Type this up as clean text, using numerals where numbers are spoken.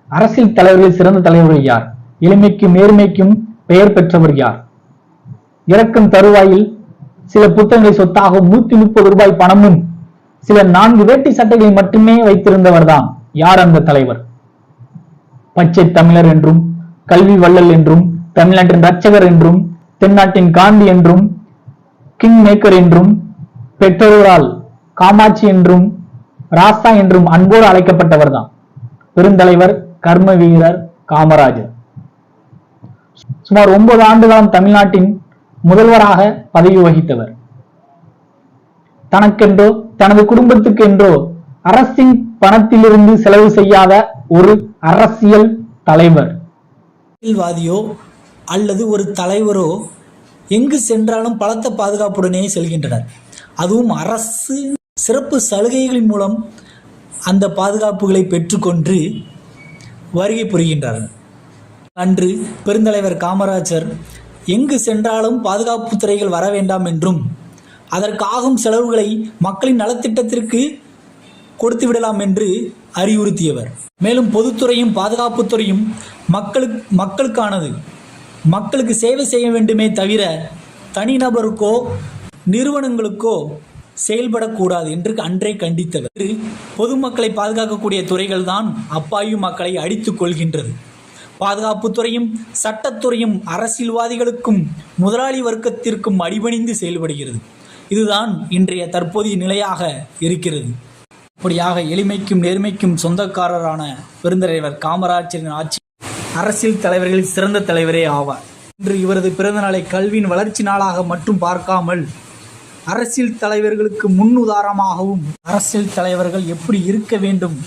அரசியல் தலைவர்களில் சிறந்த தலைவர்கள் யார்? எளிமைக்கும் நேர்மைக்கும் பெயர் பெற்றவர் யார்? இறக்கும் தருவாயில் சில புத்தகங்களை சொத்தாக 130 ரூபாய் பணமும் சில 4 வேட்டி சட்டைகளை மட்டுமே வைத்திருந்தவர் தான். யார் அந்த தலைவர்? பச்சை தமிழர் என்றும், கல்வி வள்ளல் என்றும், தமிழ்நாட்டின் ரட்சகர் என்றும், தென்னாட்டின் காந்தி என்றும், கிங் மேக்கர் என்றும், பெற்றோரால் காமாட்சி என்றும், ராசா என்றும் அன்போடு அழைக்கப்பட்டவர் தான் பெருந்தலைவர் கர்ம வீரர் காமராஜர். சுமார் 9 ஆண்டுகாலம் தமிழ்நாட்டின் முதல்வராக பதவி வகித்தவர். தனக்கென்றோ தனது குடும்பத்துக்கு என்றோ அரசின் பணத்திலிருந்து செலவு செய்யாத ஒரு அரசியல் தலைவர். அரசியல்வாதியோ அல்லது ஒரு தலைவரோ எங்கு சென்றாலும் பலத்த பாதுகாப்புடனே செல்கின்றனர். அதுவும் அரசு சிறப்பு சலுகைகளின் மூலம் அந்த பாதுகாப்புகளை பெற்றுக்கொண்டு வருகை புரிகின்றனர். அன்று பெருந்தலைவர் காமராஜர் எங்கு சென்றாலும் பாதுகாப்பு துறைகள் வர வேண்டாம் என்றும் அதற்காகும் செலவுகளை மக்களின் நலத்திட்டத்திற்கு கொடுத்து விடலாம் என்று அறிவுறுத்தியவர். மேலும் பொதுத்துறையும் பாதுகாப்புத்துறையும் மக்களுக்கானது, மக்களுக்கு சேவை செய்ய வேண்டுமே தவிர தனிநபருக்கோ நிறுவனங்களுக்கோ செயல்படக்கூடாது என்று அன்றே கண்டித்தவர். பொதுமக்களை பாதுகாக்கக்கூடிய துறைகள் தான் அப்பாயும் மக்களை அடித்துக் கொள்கின்றது. பாதுகாப்புத்துறையும் சட்டத்துறையும் அரசியல்வாதிகளுக்கும் முதலாளி வர்க்கத்திற்கும் அடிபணிந்து செயல்படுகிறது. இதுதான் இன்றைய தற்போதைய நிலையாக இருக்கிறது. அப்படியாக எளிமைக்கும் நேர்மைக்கும் சொந்தக்காரரான பெருந்தலைவர் காமராஜரின் ஆட்சி அரசியல் தலைவர்களில் சிறந்த தலைவரே ஆவார். இன்று இவரது பிறந்த நாளை கல்வியின் வளர்ச்சி நாளாக மட்டும் பார்க்காமல் அரசியல் தலைவர்களுக்கு முன்னுதாரணமாகவும் அரசியல் தலைவர்கள் எப்படி இருக்க வேண்டும்